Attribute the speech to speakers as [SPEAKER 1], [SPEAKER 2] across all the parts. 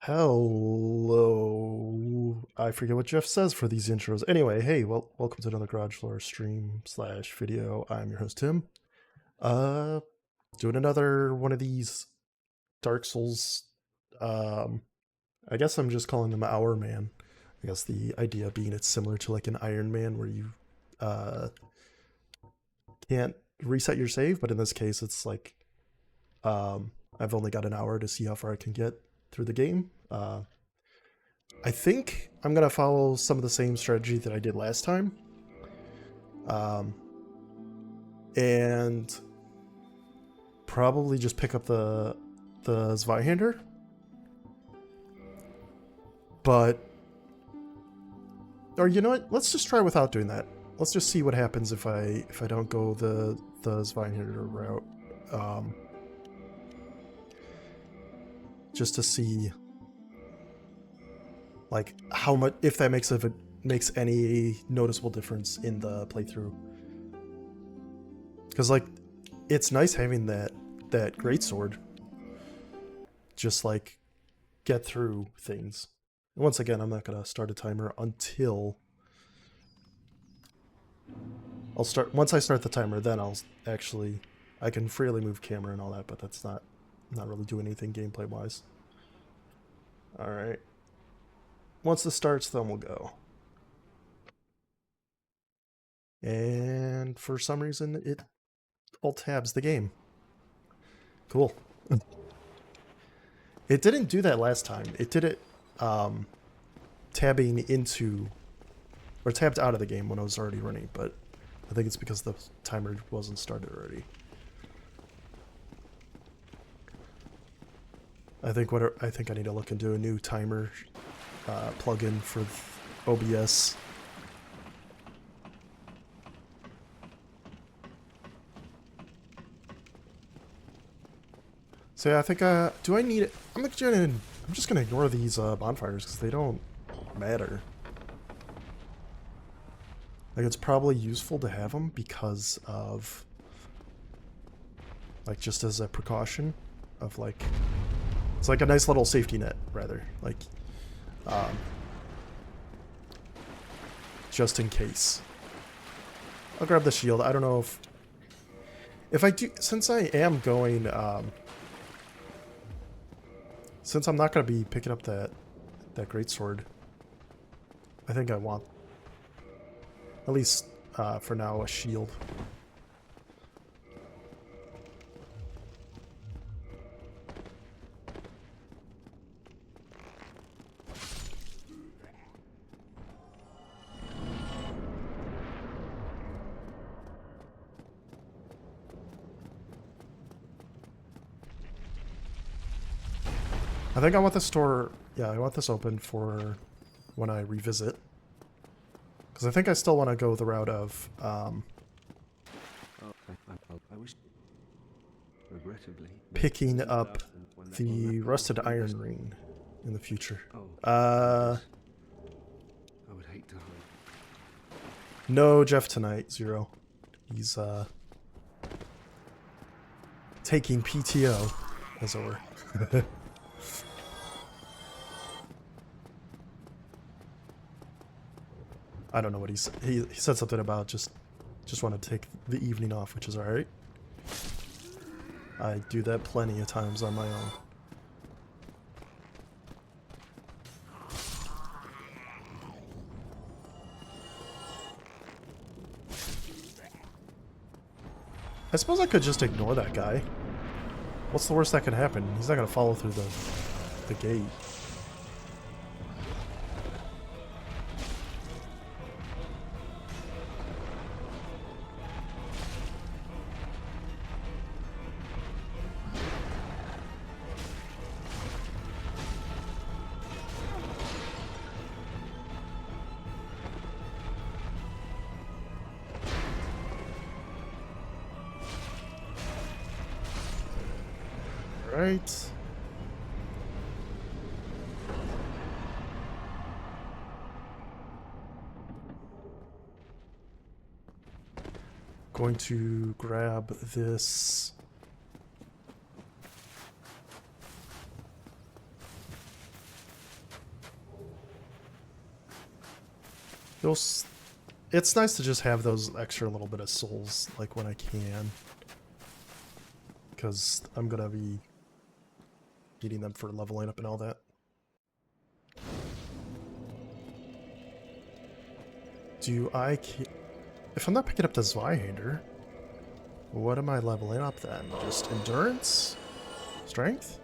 [SPEAKER 1] Hello. I forget what Jeff says for these intros. Anyway, hey, well, welcome to another Garage Floor stream slash video. I'm your host Tim. Uh, doing another one of these Dark Souls. Um, I guess I'm just calling them Hourman. I guess the idea being it's similar to like an Iron Man where you uh can't reset your save, but in this case it's like I've only got an hour to see how far I can get through the game. I think I'm gonna follow some of the same strategy that I did last time, um, and probably just pick up the Zweihander. But, or you know what? Let's just try without doing that. Let's just see what happens if I don't go the Zweihander route, just to see like how much, if that makes any noticeable difference in the playthrough. Because like it's nice having that greatsword just like get through things. And once again, I'm not gonna start a timer until once I start the timer, then I'll actually, I can freely move camera and all that, but that's not really doing anything gameplay wise. All right. Once this starts, then we'll go. And for some reason, it alt tabs the game. Cool. It didn't do that last time. It did it tabbing into, or tabbed out of the game when I was already running, but I think it's because the timer wasn't started already. I think I need to look into a new timer plugin for OBS. So yeah, I think do I need it? I'm just gonna ignore these bonfires because they don't matter. Like it's probably useful to have them because of like just as a precaution of like, it's like a nice little safety net rather, like just in case. I'll grab the shield. I don't know if I do, since I am going since I'm not going to be picking up that greatsword, I think I want, at least for now, a shield. I think I want this store, yeah, I want this open for when I revisit. Because I think I still want to go the route of,
[SPEAKER 2] I wish, regrettably,
[SPEAKER 1] picking up the rusted iron ring in the future.
[SPEAKER 2] I would hate to hide.
[SPEAKER 1] No Jeff tonight, Zero. He's, taking PTO, as it were. I don't know what he said something about just want to take the evening off, which is alright. I do that plenty of times on my own. I suppose I could just ignore that guy. What's the worst that could happen? He's not gonna follow through the gate. Right. Going to grab this Feels, it's nice to just have those extra little bit of souls, like when I can. Because I'm gonna be needing them for leveling up and all that. If I'm not picking up the Zweihander, what am I leveling up then? Just endurance? Strength?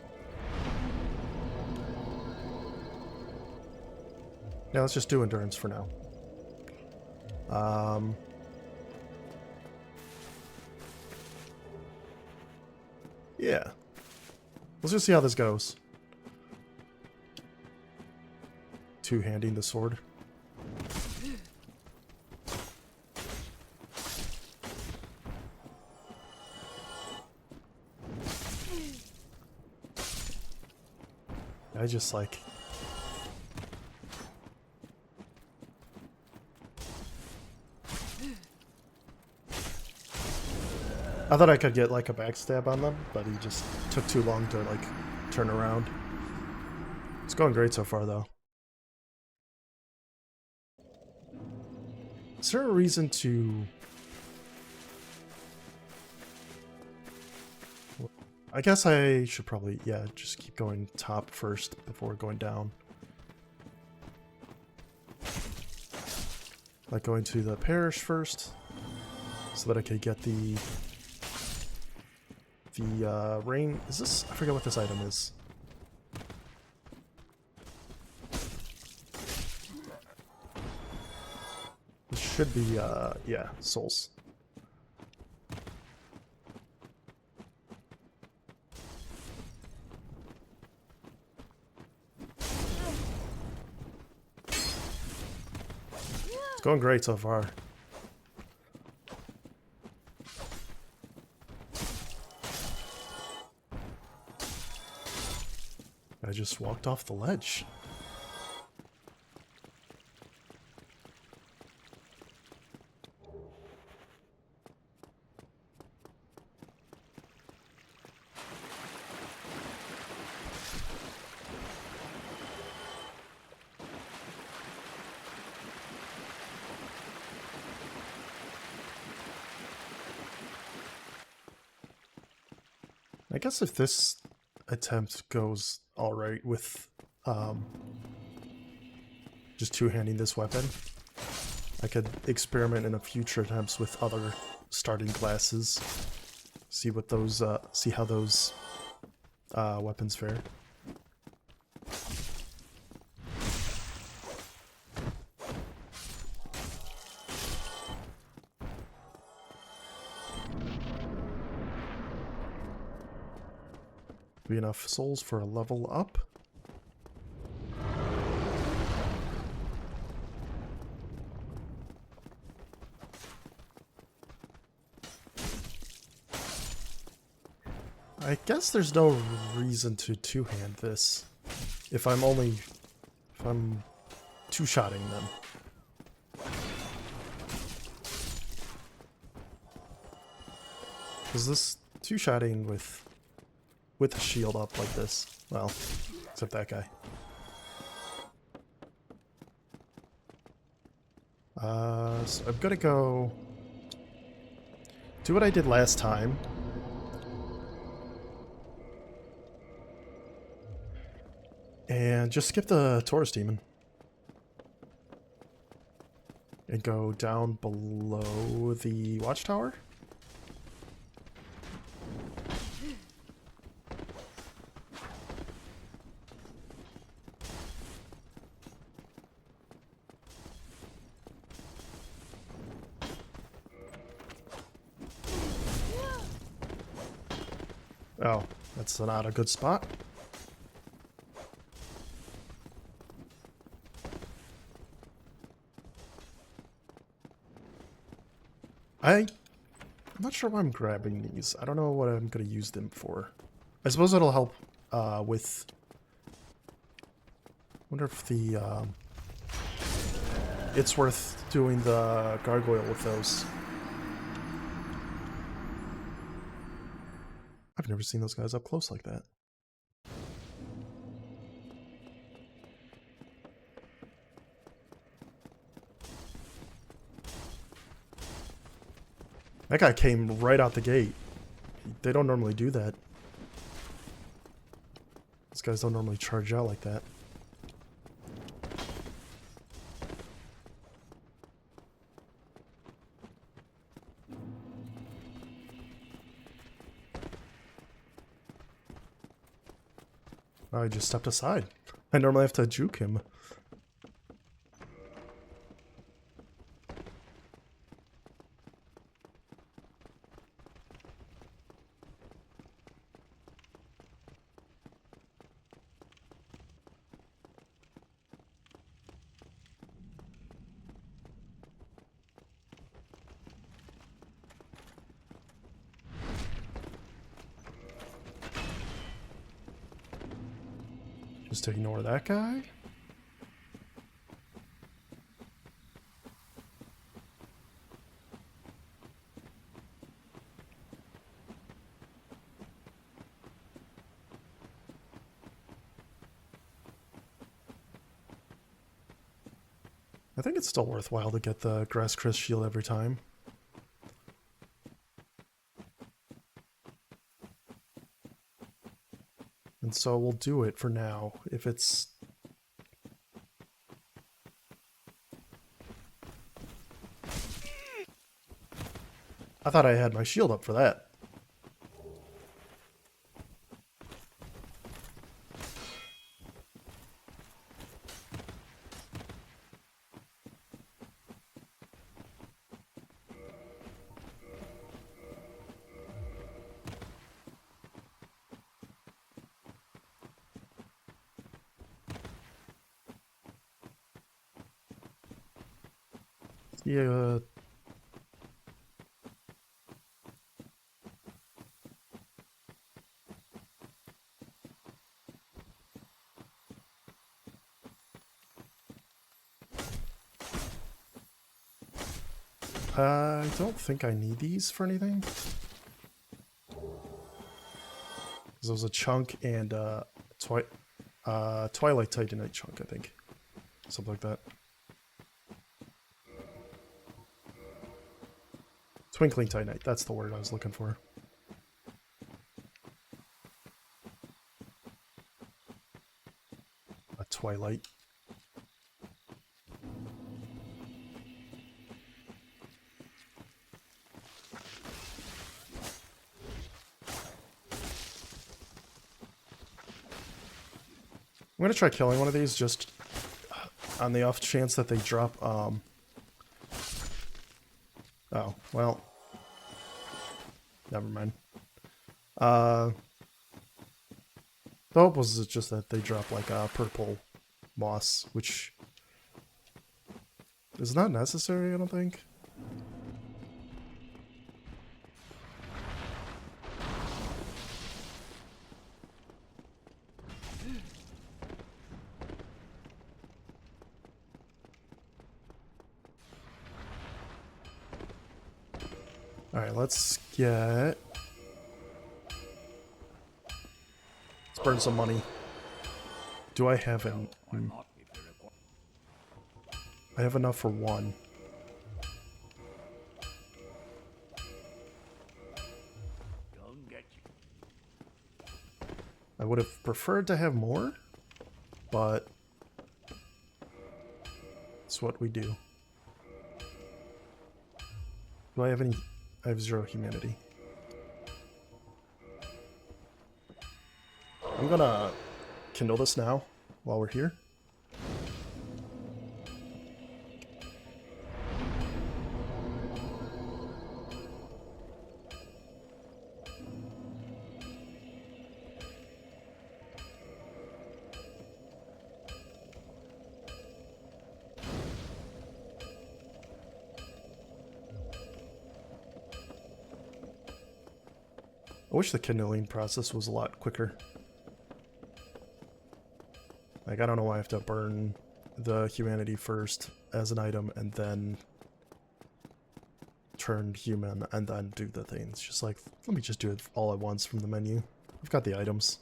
[SPEAKER 1] Yeah, let's just do endurance for now. Yeah. Let's just see how this goes. Two-handing the sword. I just like... I thought I could get like a backstab on them, but he just took too long to like turn around. It's going great so far though. Is there a reason to... I guess I should probably, yeah, just keep going top first before going down. Like going to the parish first, so that I could get the rain. Is this? I forget what this item is. It should be, yeah, souls. It's going great so far. I just walked off the ledge. I guess if this attempt goes alright with just two-handing this weapon, I could experiment in a future attempts with other starting classes. See what those, see how those weapons fare. Be enough souls for a level up. I guess there's no reason to two-hand this if I'm two-shotting them. Because this two-shotting with a shield up like this, well, except that guy. So I'm gonna go do what I did last time. And just skip the Taurus Demon. And go down below the watchtower. Oh, that's not a good spot. I'm not sure why I'm grabbing these. I don't know what I'm going to use them for. I suppose it'll help with... I wonder if the... it's worth doing the gargoyle with those. I've never seen those guys up close like that. That guy came right out the gate. They don't normally do that. These guys don't normally charge out like that. Oh, I just stepped aside. I normally have to juke him. Just ignore that guy. I think it's still worthwhile to get the Grass Chris shield every time. And so we'll do it for now. If it's... I thought I had my shield up for that. Yeah. I don't think I need these for anything. There was a chunk and Twilight Titanite chunk, I think. Something like that. Twinkling Titanite, that's the word I was looking for. A Twilight. I'm gonna try killing one of these just on the off chance that they drop, oh, well. Never mind. The hope was just that they drop like a purple moss, which is not necessary, I don't think. Alright, let's get... Let's burn some money. Do I have an... I have enough for one. I would have preferred to have more, but it's what we do. Do I have any... I have 0 humanity. I'm gonna kindle this now while we're here. I wish the kindling process was a lot quicker. Like, I don't know why I have to burn the humanity first as an item and then turn human and then do the things. Just like, let me just do it all at once from the menu. I've got the items.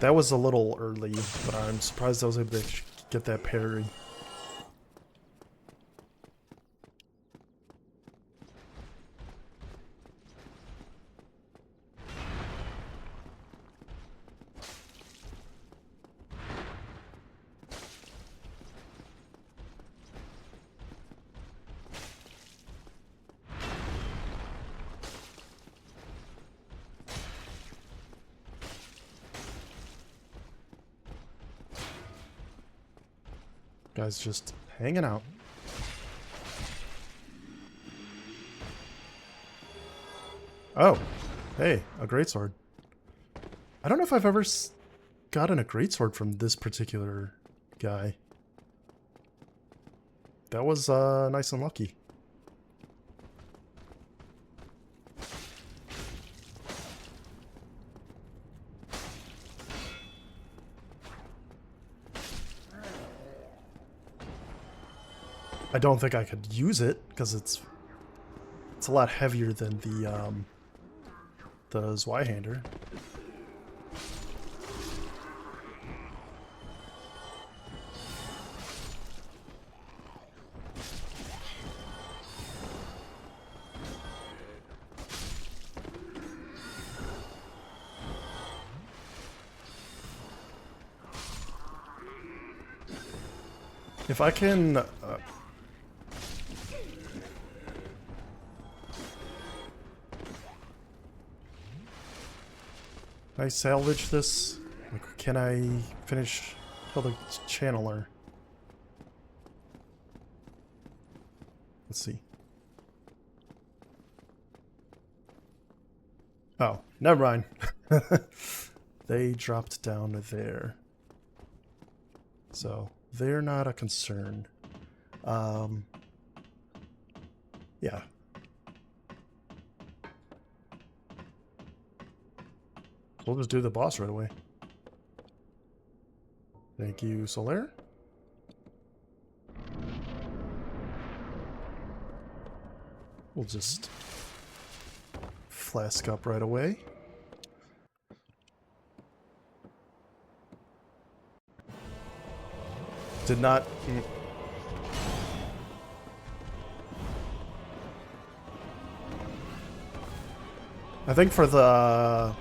[SPEAKER 1] That was a little early, but I'm surprised I was able to get that parry. Guys just hanging out. Oh, hey, a greatsword. I don't know if I've ever gotten a greatsword from this particular guy. That was nice and lucky. I don't think I could use it because it's a lot heavier than the Zweihander. If I can I salvage this? Like, can I finish kill the channeler? Let's see. Oh, never mind. They dropped down there. So, they're not a concern. Yeah. We'll just do the boss right away. Thank you, Solaire. We'll just flask up right away. Did not... I think for the...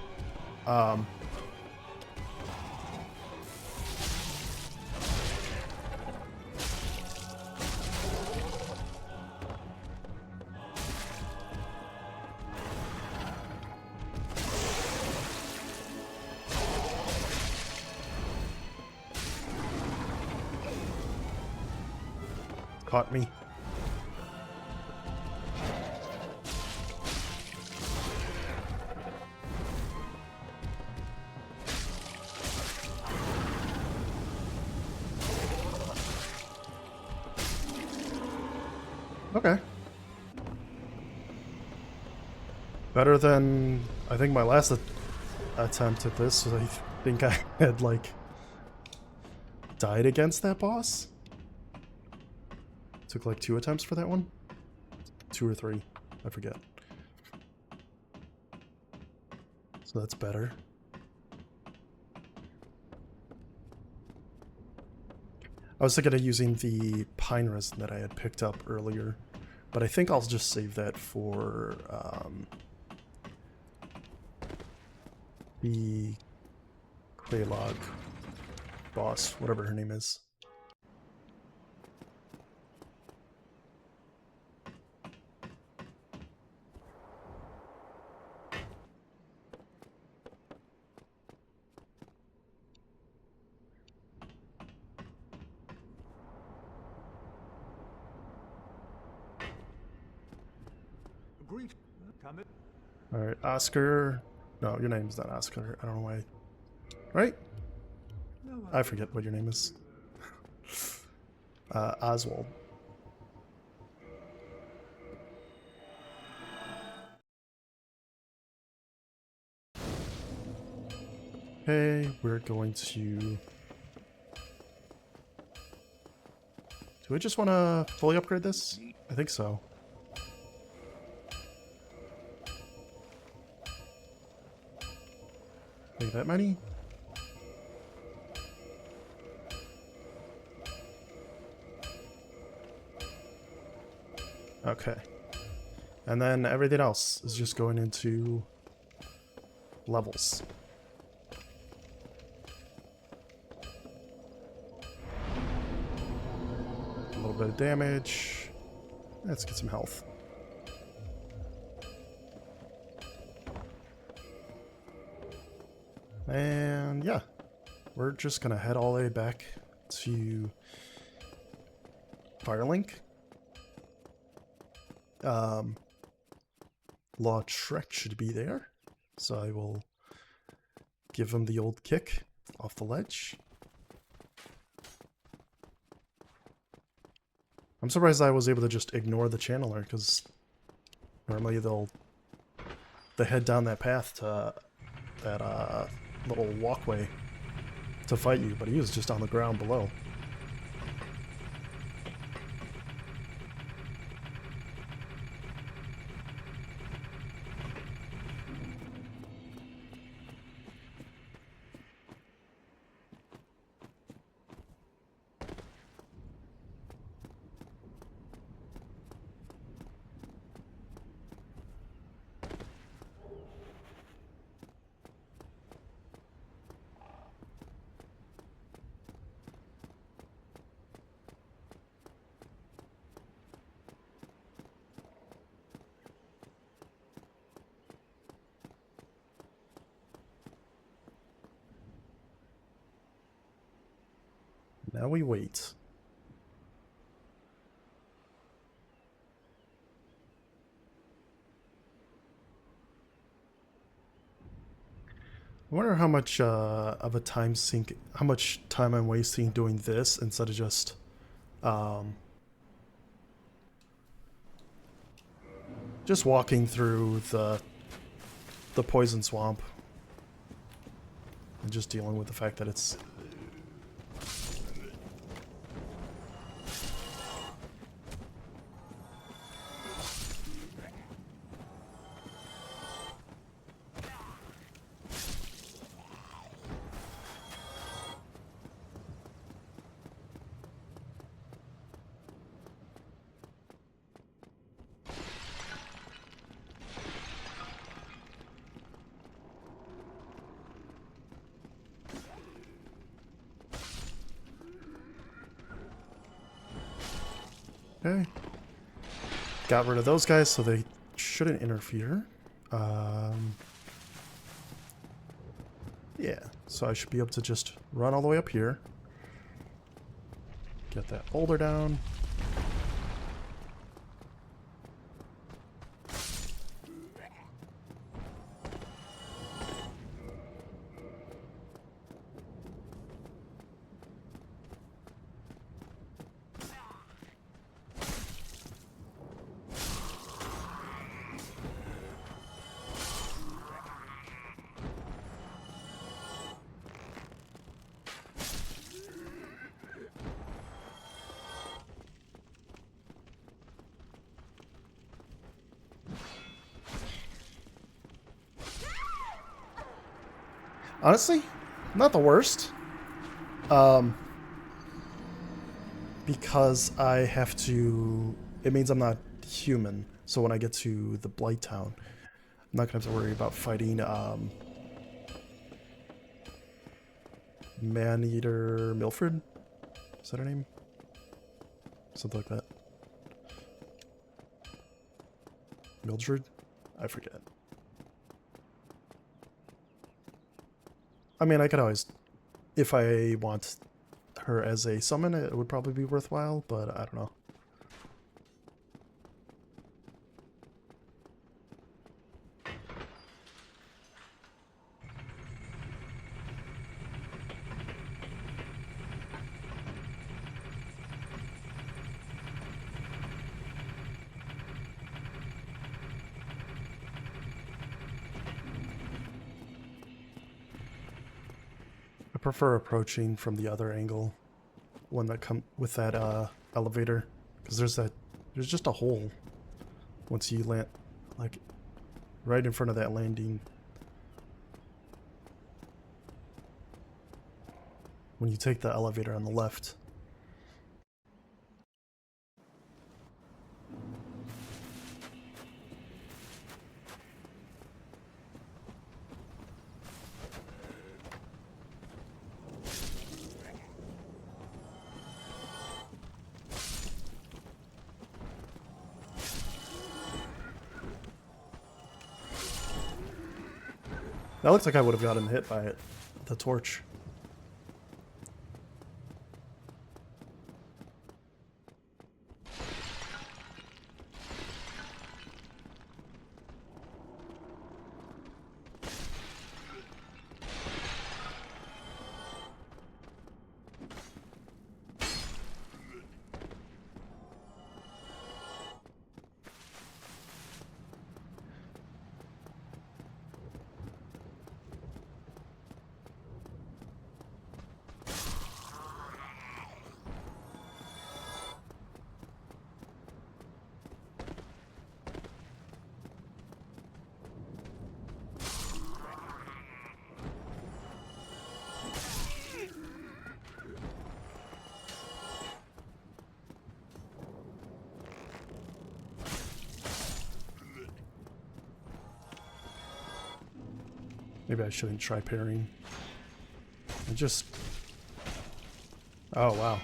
[SPEAKER 1] Caught me. Okay. Better than, I think, my last attempt at this. I think I had, like, died against that boss. Took like 2 attempts for that one? 2 or 3, I forget. So that's better. I was thinking of using the pine resin that I had picked up earlier, but I think I'll just save that for the Claylog boss, whatever her name is. Alright, Oscar. No, your name's not Oscar. I don't know why. Right? I forget what your name is. Oswald. Okay, we're going to... Do we just want to fully upgrade this? I think so. Wait, that many? Okay. And then everything else is just going into levels. A little bit of damage. Let's get some health. And yeah, we're just gonna head all the way back to Firelink. Lautrec should be there, so I will give him the old kick off the ledge. I'm surprised I was able to just ignore the channeler, because normally they head down that path to that little walkway to fight you, but he was just on the ground below. Now we wait. I wonder how much of a time sink, how much time I'm wasting doing this instead of just walking through the poison swamp and just dealing with the fact that it's okay. Got rid of those guys, so they shouldn't interfere. Yeah, so I should be able to just run all the way up here. Get that boulder down. Honestly, not the worst. Because I have to... It means I'm not human. So when I get to the Blight Town, I'm not going to have to worry about fighting Man-Eater Milford? Is that her name? Something like that. Mildred? I forget. I mean, I could always... If I want her as a summon, it would probably be worthwhile, but I don't know. I prefer approaching from the other angle, one that come with that elevator, because there's just a hole once you land, like right in front of that landing. When you take the elevator on the left. That looks like I would have gotten hit by it. The torch. Maybe I shouldn't try parrying. I just... Oh, wow.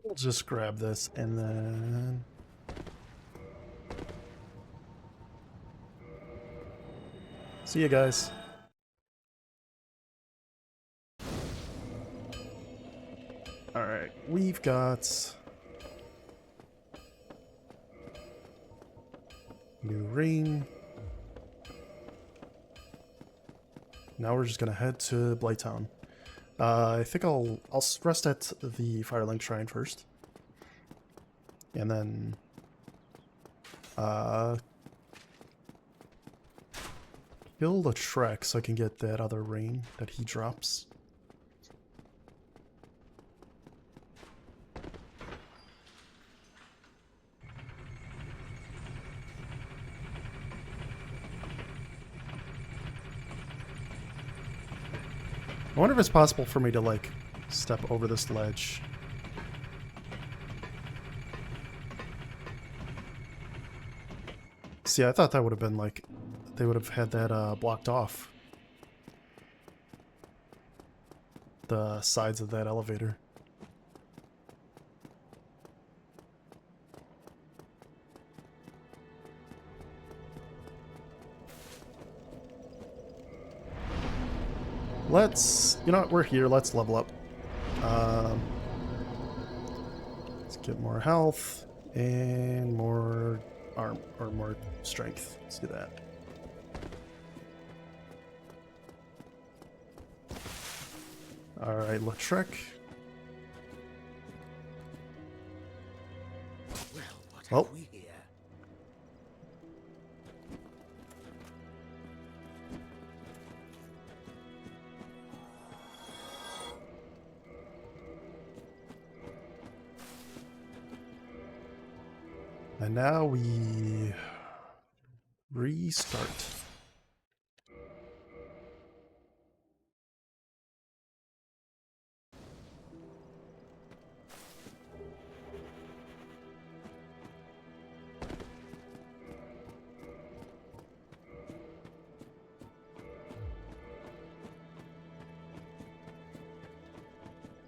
[SPEAKER 1] We'll just grab this and then... See you guys. Alright, we've got... New ring. Now we're just gonna head to Blighttown. I think I'll rest at the Firelink Shrine first. And then... kill the Trek so I can get that other ring that he drops. I wonder if it's possible for me to, like, step over this ledge. See, I thought that would have been, like, they would have had that blocked off. The sides of that elevator. Let's, you know what, we're here, let's level up. Let's get more health and more arm, or more strength. Let's do that. Alright, Lautrec.
[SPEAKER 2] Well, what
[SPEAKER 1] Oh.
[SPEAKER 2] have we here?
[SPEAKER 1] And now we restart.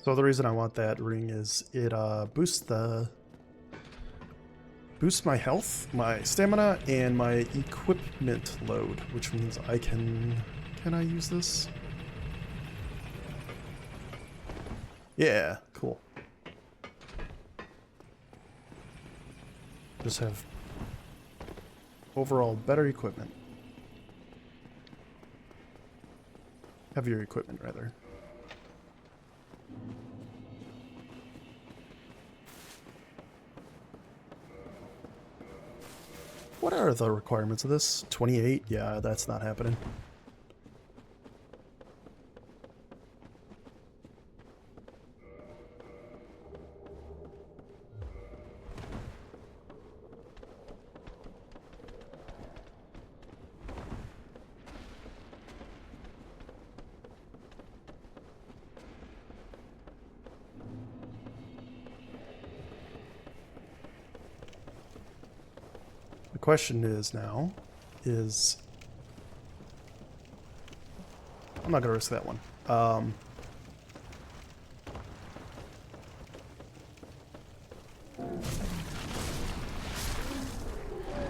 [SPEAKER 1] So the reason I want that ring is it boosts my health, my stamina, and my equipment load, which means I can I use this? Yeah, cool. Just have overall better equipment. Heavier equipment, rather. What are the requirements of this? 28? Yeah, that's not happening. The question is now, I'm not gonna risk that one.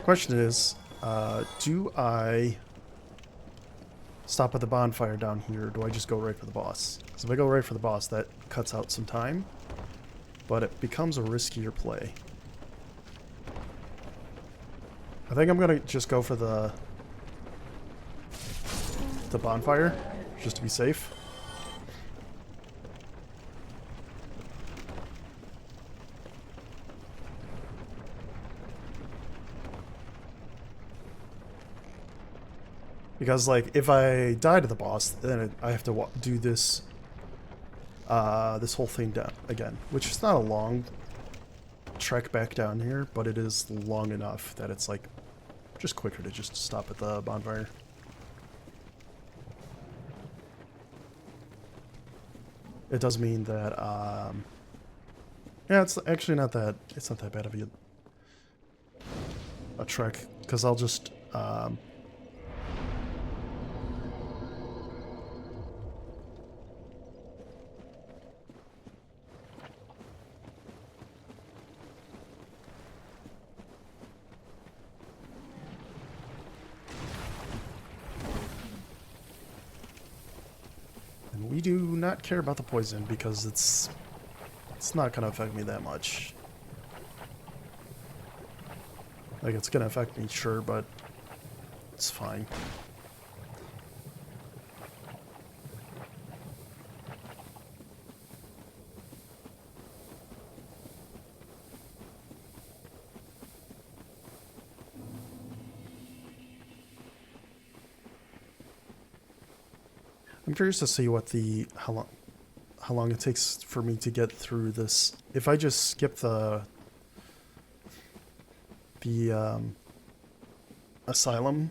[SPEAKER 1] Question is, do I stop at the bonfire down here, or do I just go right for the boss? Because if I go right for the boss, that cuts out some time, but it becomes a riskier play. I think I'm gonna just go for the bonfire, just to be safe. Because, like, if I die to the boss, then I have to do this, this whole thing down again. Which is not a long trek back down here, but it is long enough that it's, like, just quicker to just stop at the bonfire. It does mean that, yeah, it's actually not that bad of a trek, because I'll just, and we do not care about the poison because it's not gonna affect me that much. Like, it's gonna affect me, sure, but it's fine. I'm curious to see what how long it takes for me to get through this. If I just skip the asylum.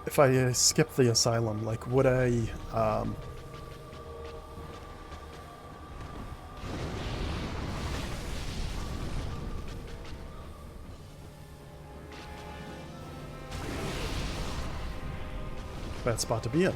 [SPEAKER 1] If I skip the asylum, like, would I, bad spot to be in.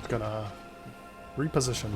[SPEAKER 1] Gonna reposition.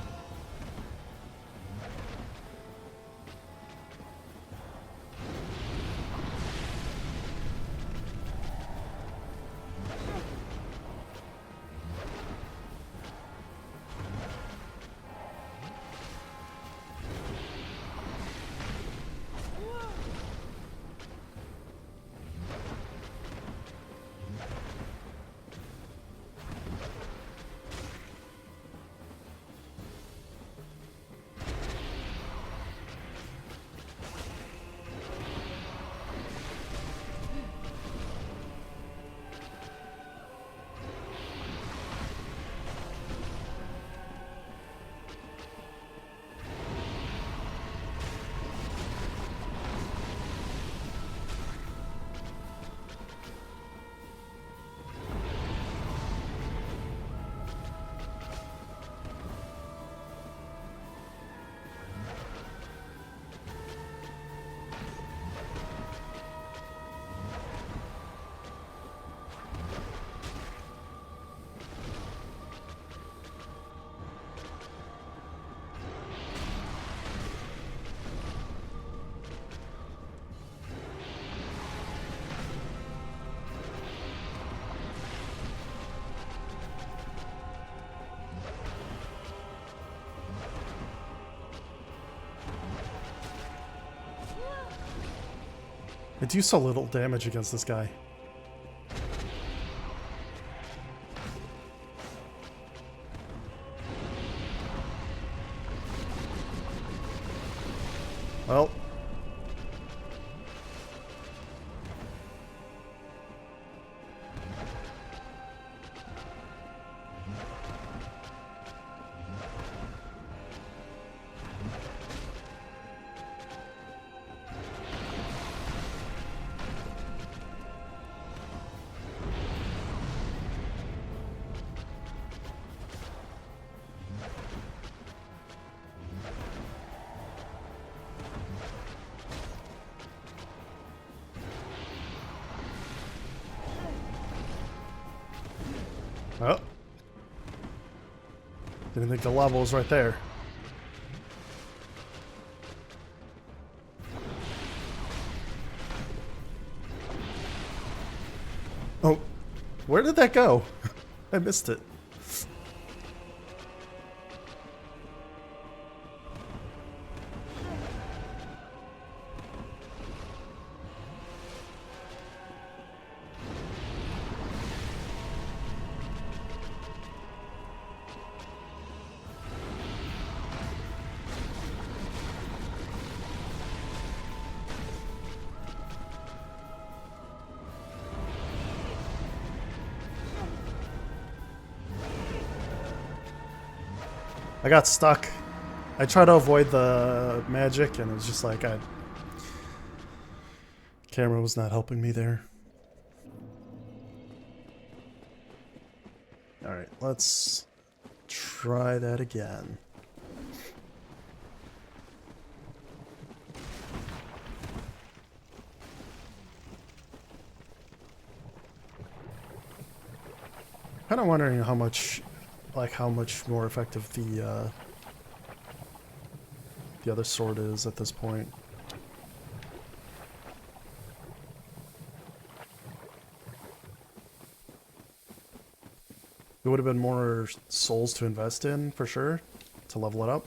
[SPEAKER 1] I do so little damage against this guy. Well. Oh. Didn't think the lava was right there. Oh, where did that go? I missed it. I got stuck. I tried to avoid the magic and it was just like camera was not helping me there. Alright, let's try that again. Kind of wondering how much more effective the other sword is at this point. It would have been more souls to invest in for sure to level it up,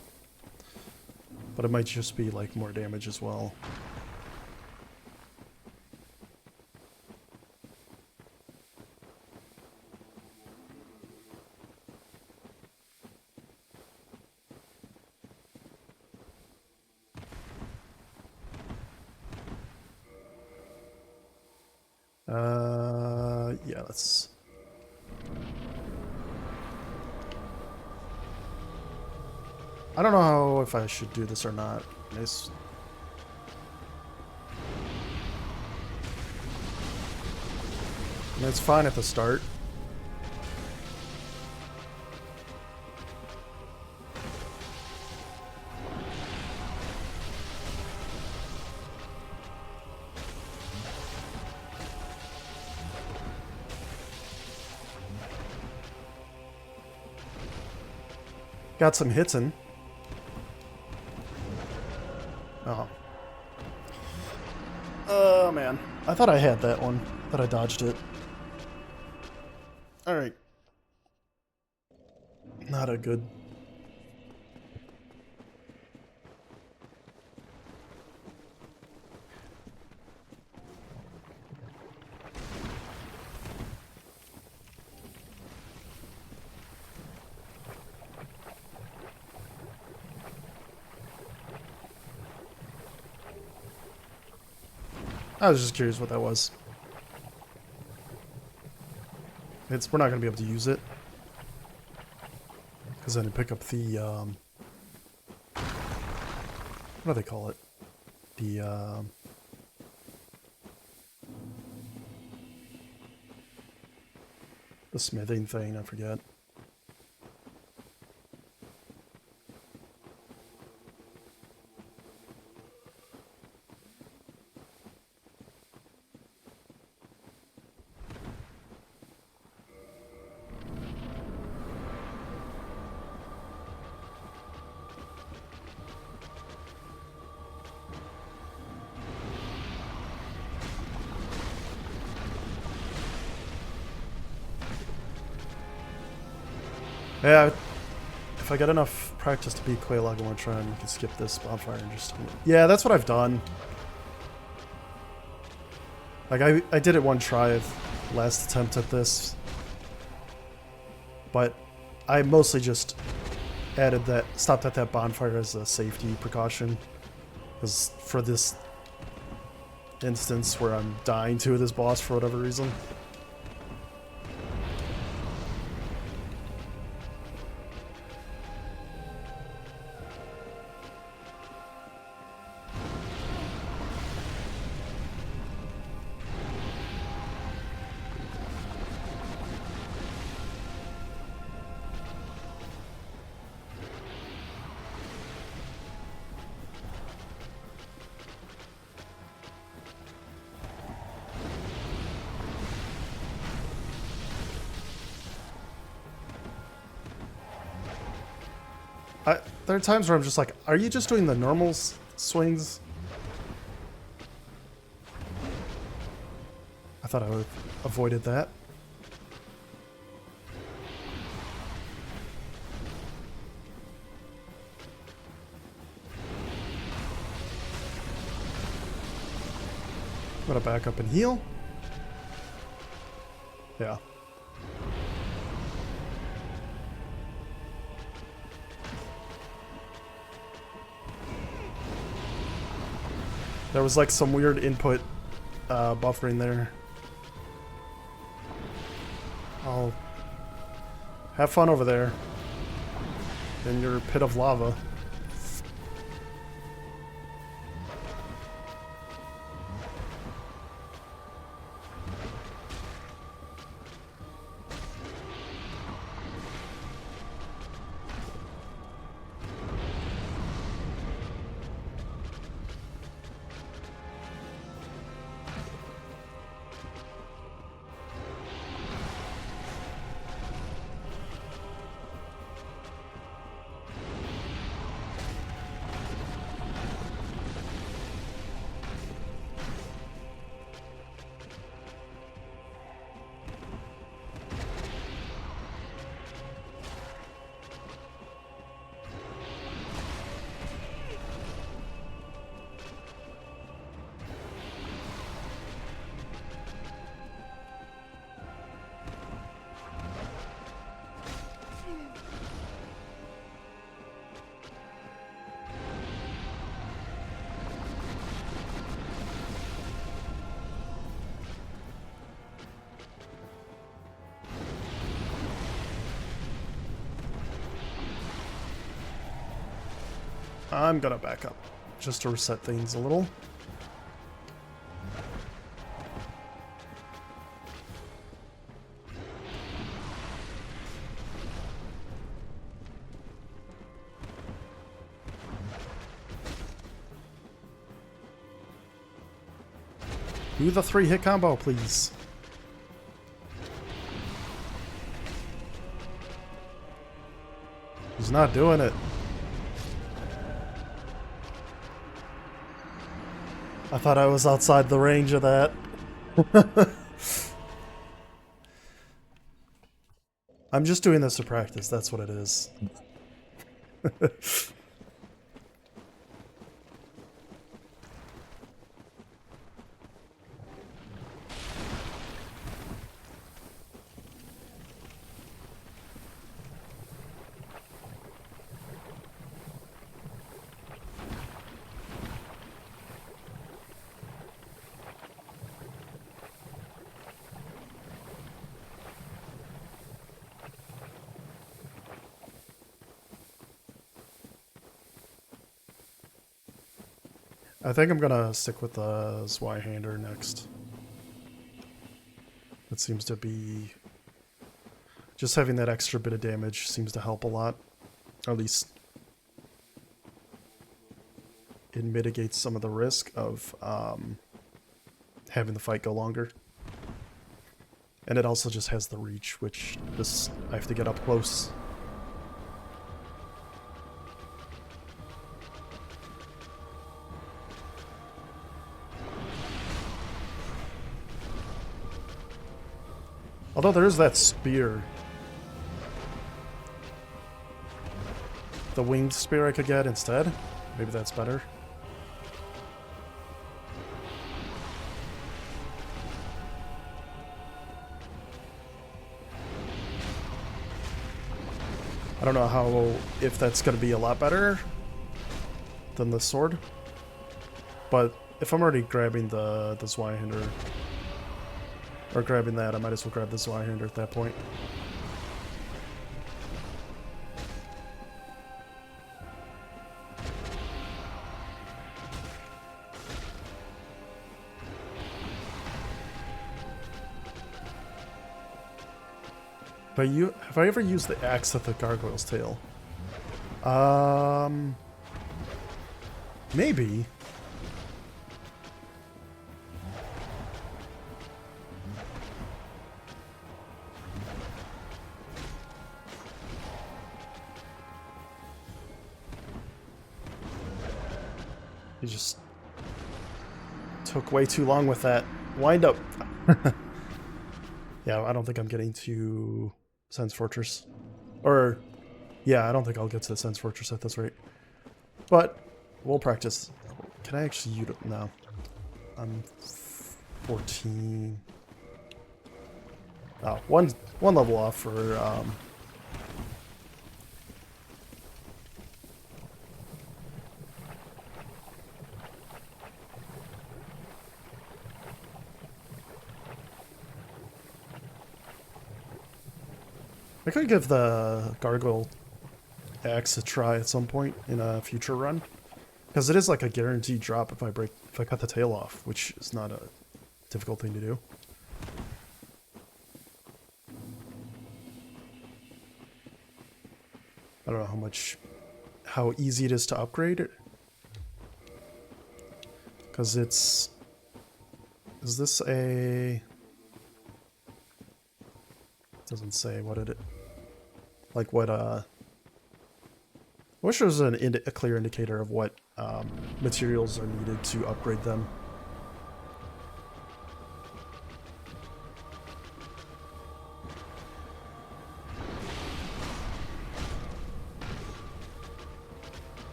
[SPEAKER 1] but it might just be like more damage as well. Yeah, let's... I don't know if I should do this or not. It's fine at the start. Got some hits in. Oh. Oh, man. I thought I had that one, but I dodged it. Alright. Not a good... I was just curious what that was. We're not going to be able to use it. Because I didn't pick up the, what do they call it? The smithing thing, I forget. Yeah, if I get enough practice to beat Quelaag in one try, and we can skip this bonfire and just... Yeah, that's what I've done. Like, I did it one try last attempt at this. But I mostly just stopped at that bonfire as a safety precaution. Because for this instance where I'm dying to this boss for whatever reason. There are times where I'm just like, are you just doing the normal swings? I thought I would have avoided that. I'm gonna back up and heal. Yeah. There was like some weird input buffering there. I'll have fun over there in your pit of lava. I'm gonna back up just to reset things a little. Do the 3-hit combo, please. He's not doing it. I thought I was outside the range of that. I'm just doing this to practice, that's what it is. I think I'm gonna stick with the Zweihander next. It seems to be... just having that extra bit of damage seems to help a lot. Or at least it mitigates some of the risk of having the fight go longer. And it also just has the reach, which just I have to get up close. Although there is that spear. The winged spear I could get instead. Maybe that's better. I don't know how, if that's going to be a lot better than the sword. But if I'm already grabbing the Zweihander, or grabbing that, I might as well grab the Zweihander at that point. But have I ever used the axe at the gargoyle's tail? Maybe. He just took way too long with that wind up. Yeah, I don't think I'm getting to Sense Fortress. Or, yeah, I don't think I'll get to Sense Fortress at this rate. But, we'll practice. Can I actually use it? No. I'm 14. Oh, one level off for, I could give the Gargoyle Axe a try at some point in a future run. Because it is like a guaranteed drop if I cut the tail off, which is not a difficult thing to do. I don't know how easy it is to upgrade it. Because is this a, it doesn't say what it, like what, I wish there was a clear indicator of what materials are needed to upgrade them.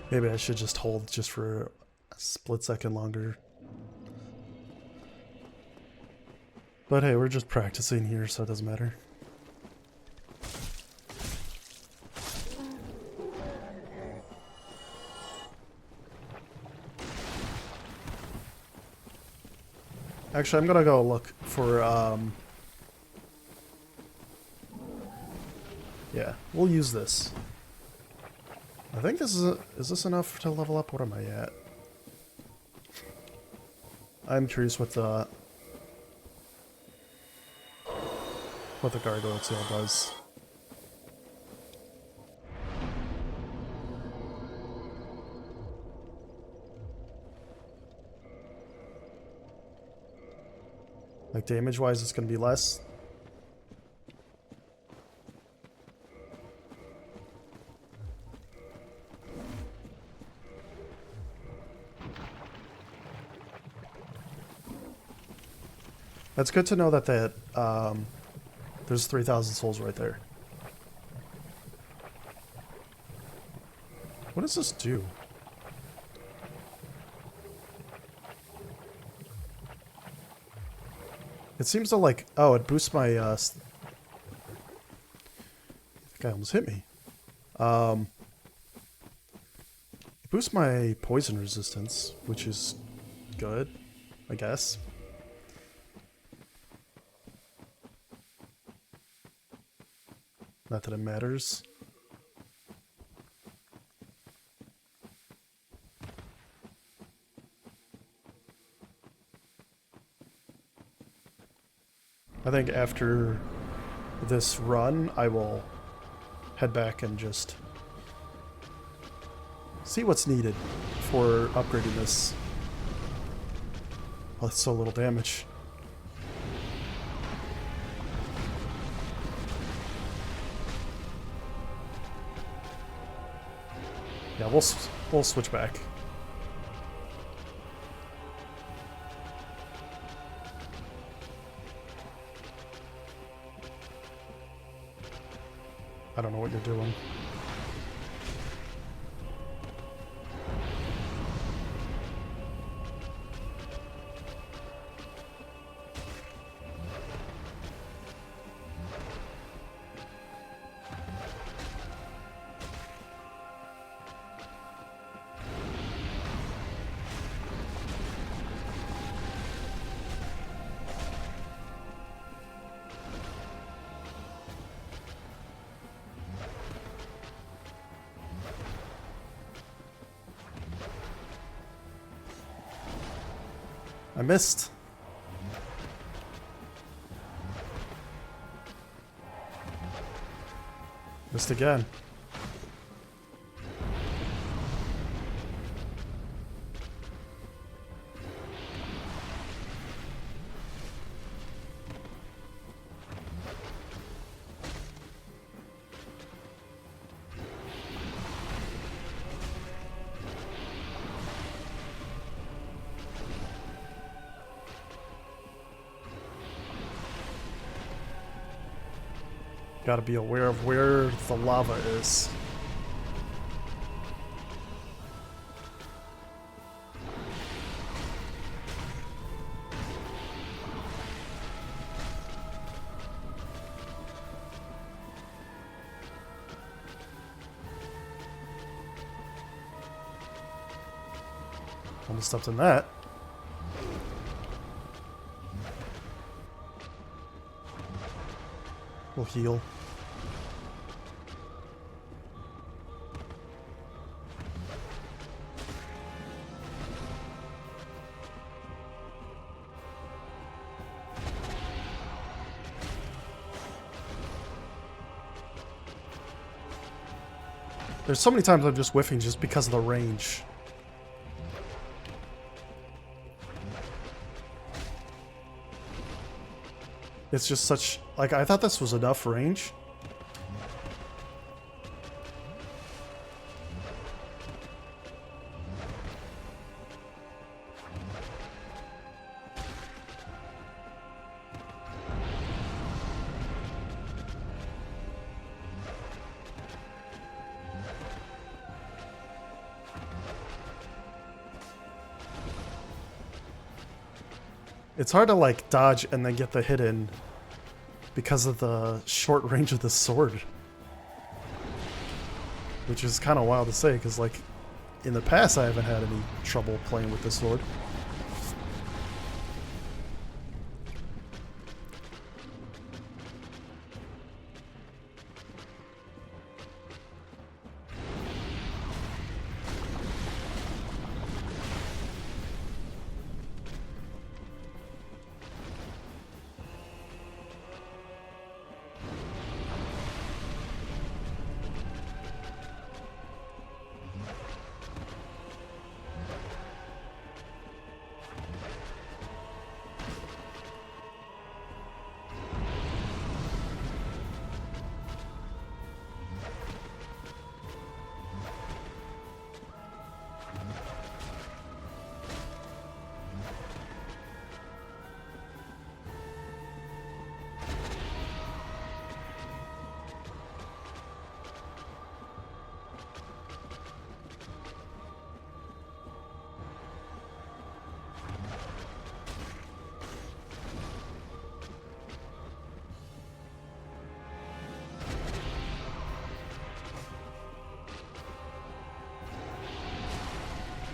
[SPEAKER 1] Maybe I should just hold just for a split second longer. But hey, we're just practicing here, so it doesn't matter. Actually, I'm gonna go look for, yeah, we'll use this. I think this is this enough to level up? What am I at? I'm curious what the Gargoyle Tail does. Like damage wise, it's gonna be less. That's good to know that there's 3,000 souls right there. What does this do? It seems to like, oh, it boosts my, I think I almost hit me. It boosts my poison resistance, which is good, I guess. Not that it matters. I think after this run, I will head back and just see what's needed for upgrading this. Oh, it's so little damage. Yeah, we'll switch back. I don't know what you're doing. I missed. Missed again. Gotta be aware of where the lava is. Almost stepped in that. We'll heal. There's so many times I'm just whiffing just because of the range. It's just such... Like, I thought this was enough range. It's hard to, like, dodge and then get the hit in because of the short range of the sword. Which is kind of wild to say, because, like, in the past I haven't had any trouble playing with this sword.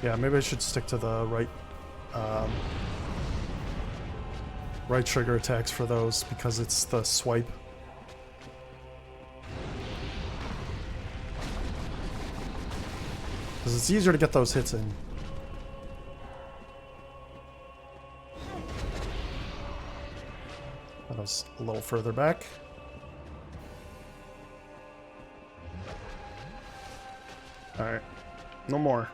[SPEAKER 1] Yeah, maybe I should stick to the right trigger attacks for those, because it's the swipe. Because it's easier to get those hits in. That was a little further back. Alright, no more.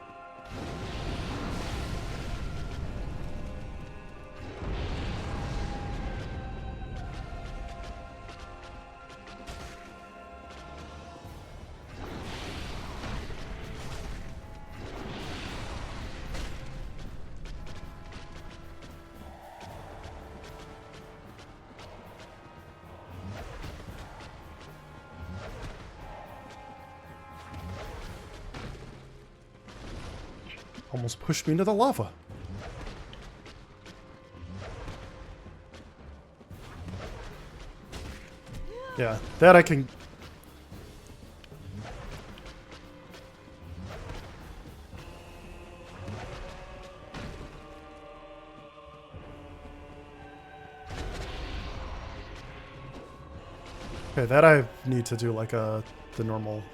[SPEAKER 1] Almost pushed me into the lava. Yeah, that I can... Okay, that I need to do like the normal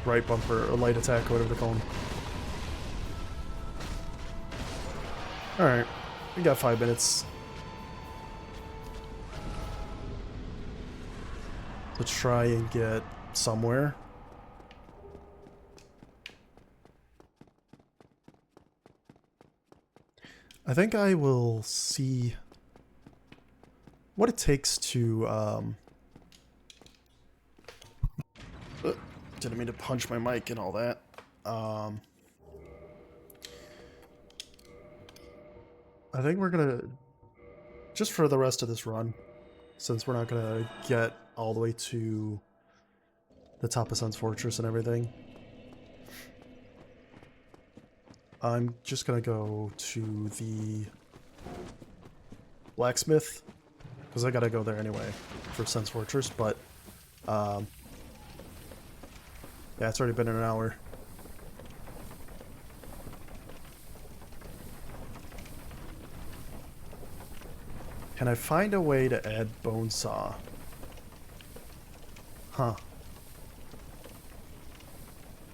[SPEAKER 1] right bumper or light attack, or whatever they're calling. Alright, we got 5 minutes to try and get somewhere. I think I will see what it takes to, didn't mean to punch my mic and all that. I think we're gonna, just for the rest of this run, since we're not gonna get all the way to the top of Sun's Fortress and everything, I'm just gonna go to the blacksmith, because I gotta go there anyway for Sun's Fortress, but, yeah, it's already been an hour. Can I find a way to add bone saw? Huh.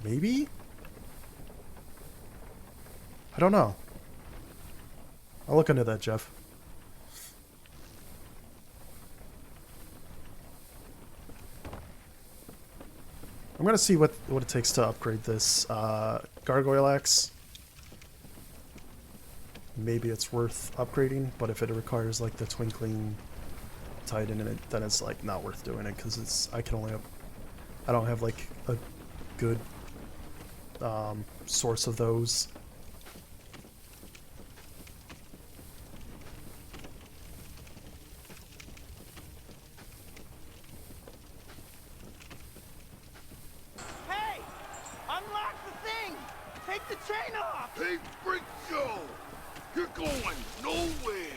[SPEAKER 1] Maybe? I don't know. I'll look into that, Jeff. I'm gonna see what it takes to upgrade this gargoyle axe. Maybe it's worth upgrading, but if it requires like the twinkling titan in it, then it's like not worth doing it because it's I don't have like a good source of those.
[SPEAKER 3] Hey! Unlock the thing! Take the chain off!
[SPEAKER 4] Hey, freak show! You're going nowhere!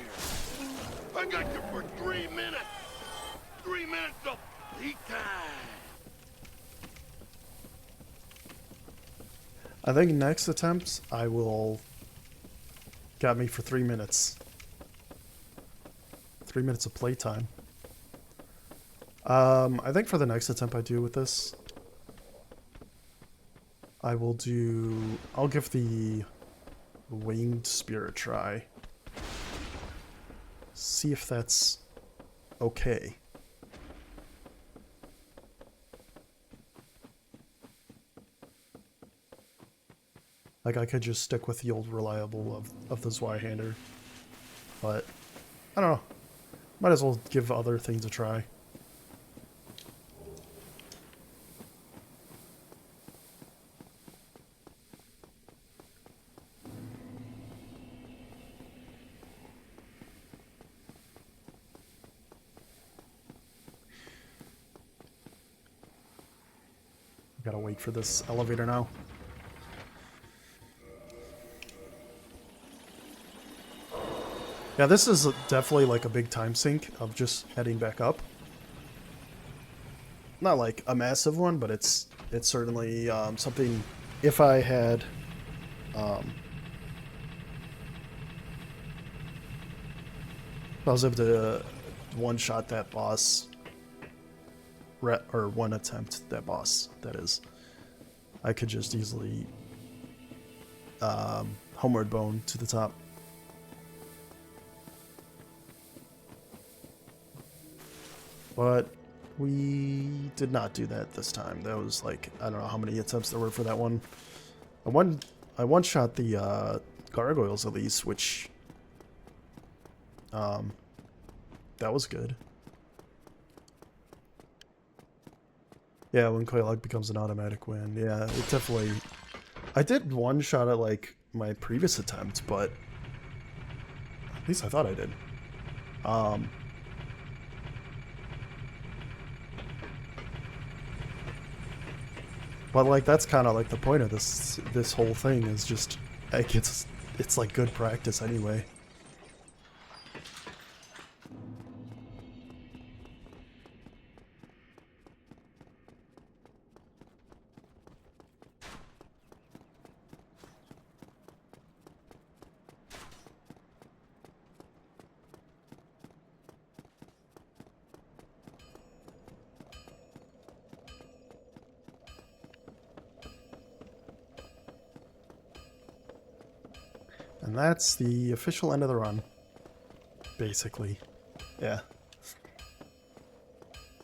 [SPEAKER 4] I got you for 3 minutes! 3 minutes of peak time!
[SPEAKER 1] I think next attempt I will got me for 3 minutes. 3 minutes of playtime. I think for the next attempt I do with this, I'll give the winged spear a try. See if that's okay. Like, I could just stick with the old reliable of the Zweihander. But, I don't know. Might as well give other things a try. Gotta wait for this elevator now. Yeah, this is definitely like a big time sink of just heading back up. Not like a massive one, but it's certainly something. If I had if I was able to one-shot that boss, or one attempt that boss, that is, I could just easily homeward bone to the top. But we did not do that this time. That was like, I don't know how many attempts there were for that one. I one-shot the gargoyles at least, which that was good. Yeah, when Koyalog becomes an automatic win. Yeah, it definitely... I did one-shot at like my previous attempt, but at least I thought I did. But like that's kind of like the point of this whole thing is just like it's like good practice anyway. And And that's the official end of the run. Basically. Yeah.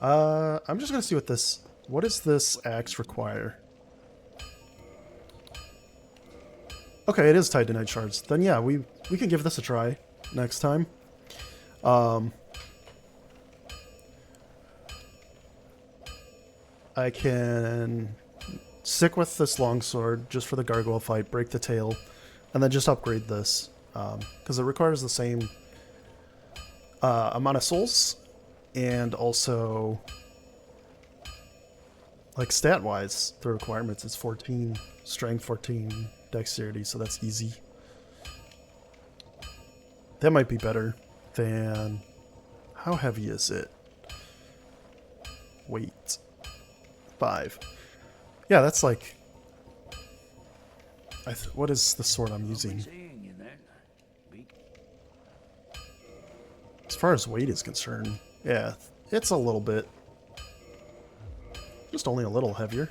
[SPEAKER 1] I'm just gonna see what does this axe require? Okay, it is tied to night shards. Then yeah, we can give this a try next time. I can stick with this longsword just for the gargoyle fight, break the tail, and then just upgrade this. Because it requires the same amount of souls, and also, like, stat-wise, the requirements is 14 strength, 14 dexterity, so that's easy. That might be better than... How heavy is it? Weight. 5. Yeah, that's like... what is the sword I'm using? As far as weight is concerned, yeah, it's a little bit. Just only a little heavier.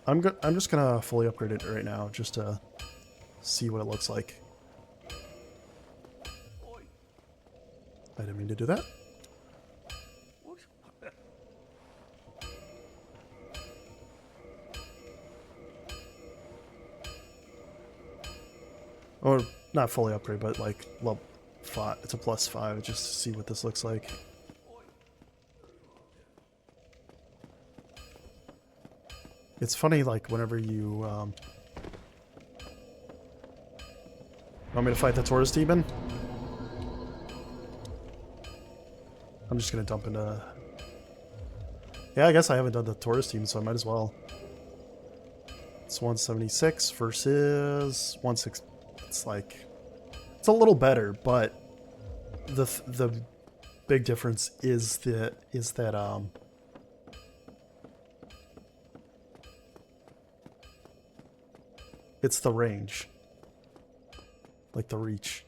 [SPEAKER 1] I'm just gonna fully upgrade it right now, just to see what it looks like. I didn't mean to do that. Or not fully upgrade, but like level 5. It's a +5, just to see what this looks like. It's funny, like, whenever you, want me to fight the Taurus demon? I'm just gonna dump into... Yeah, I guess I haven't done the Taurus demon, so I might as well. It's 176 versus 160. It's like... It's a little better, but the big difference is that it's the range. Like the reach.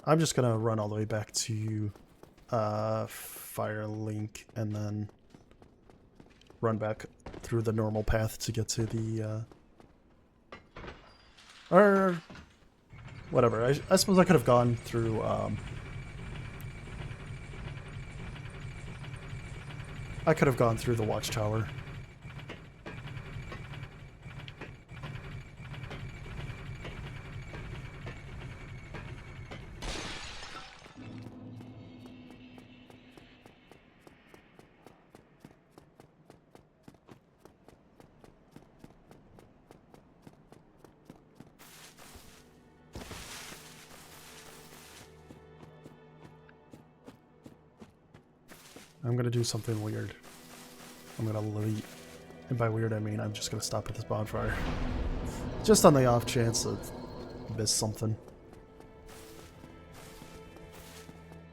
[SPEAKER 1] I'm just gonna run all the way back to Firelink and then run back through the normal path to get to the or whatever. I suppose I could have gone through I could have gone through the watchtower. I'm gonna do something weird. I'm gonna leave. And by weird, I mean I'm just gonna stop at this bonfire. Just on the off chance of miss something.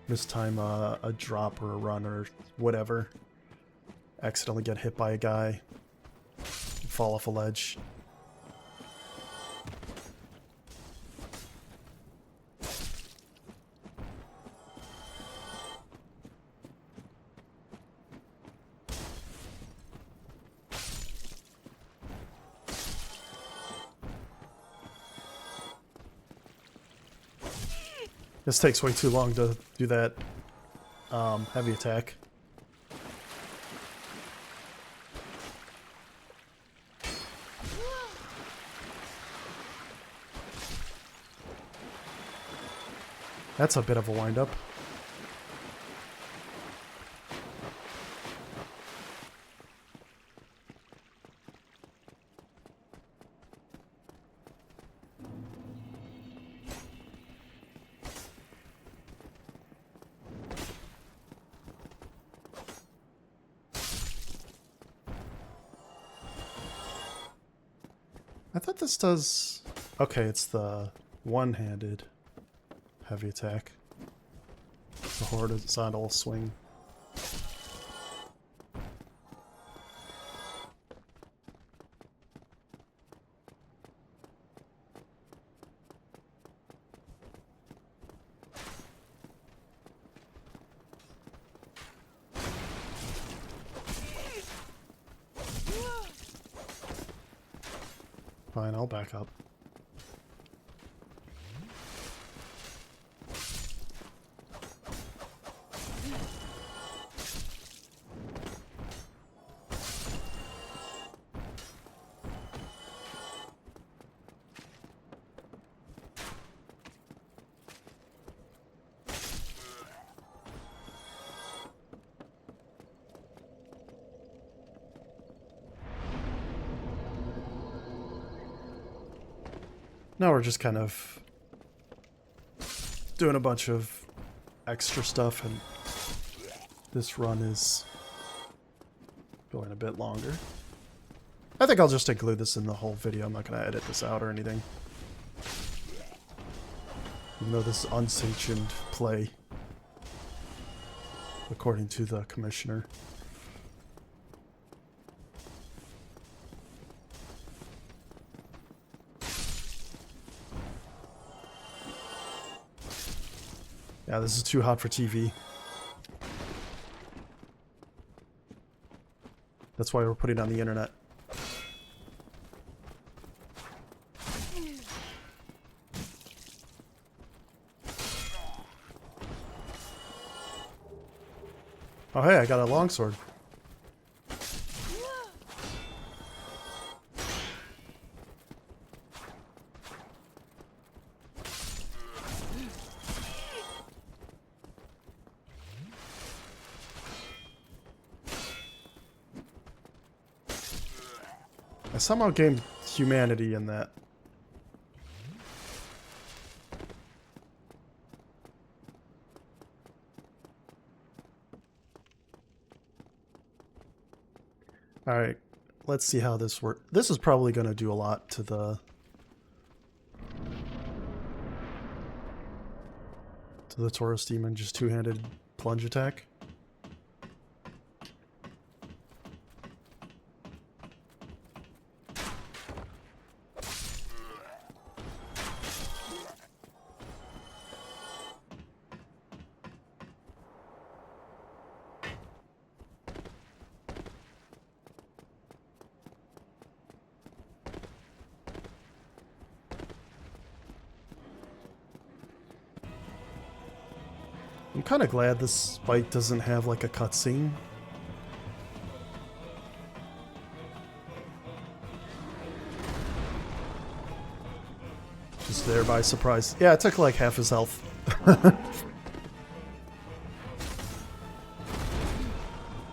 [SPEAKER 1] Miss time a drop or a run or whatever. Accidentally get hit by a guy. Fall off a ledge. This takes way too long to do that heavy attack. That's a bit of a wind-up. I thought this does... Okay, it's the one-handed heavy attack. The horizontal swing. Fine, I'll back up. Now we're just kind of doing a bunch of extra stuff, and this run is going a bit longer. I think I'll just include this in the whole video. I'm not going to edit this out or anything. Even though this is unsanctioned play, according to the commissioner. Yeah, this is too hot for TV. That's why we're putting it on the internet. Oh hey, I got a longsword. I somehow gained humanity in that. Alright, let's see how this works. This is probably going to do a lot to the Taurus demon, just two-handed plunge attack. I'm kind of glad this fight doesn't have like a cutscene. Just there by surprise. Yeah, it took like half his health.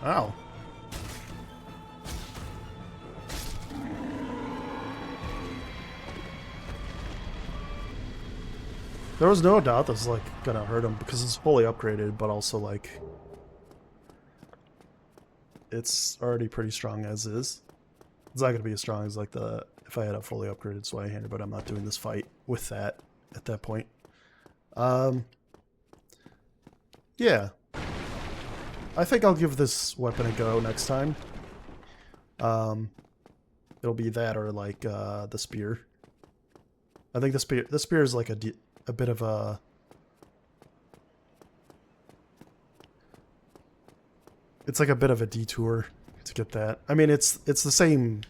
[SPEAKER 1] Ow. There was no doubt that was like gonna hurt him because it's fully upgraded, but also like it's already pretty strong as is. It's not gonna be as strong as like the if I had a fully upgraded Swayhander, but I'm not doing this fight with that at that point. Yeah. I think I'll give this weapon a go next time. It'll be that or like the spear. I think the spear is like a bit of a it's like a bit of a detour to get that. I mean, it's the same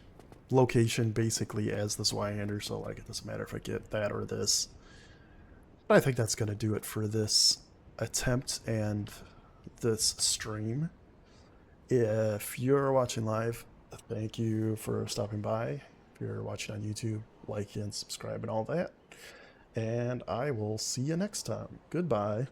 [SPEAKER 1] location basically as the Swayhander, so like it doesn't matter if I get that or this. But I think that's gonna do it for this attempt and this stream. If you're watching live, thank you for stopping by. If you're watching on YouTube, like and subscribe and all that. And I will see you next time. Goodbye.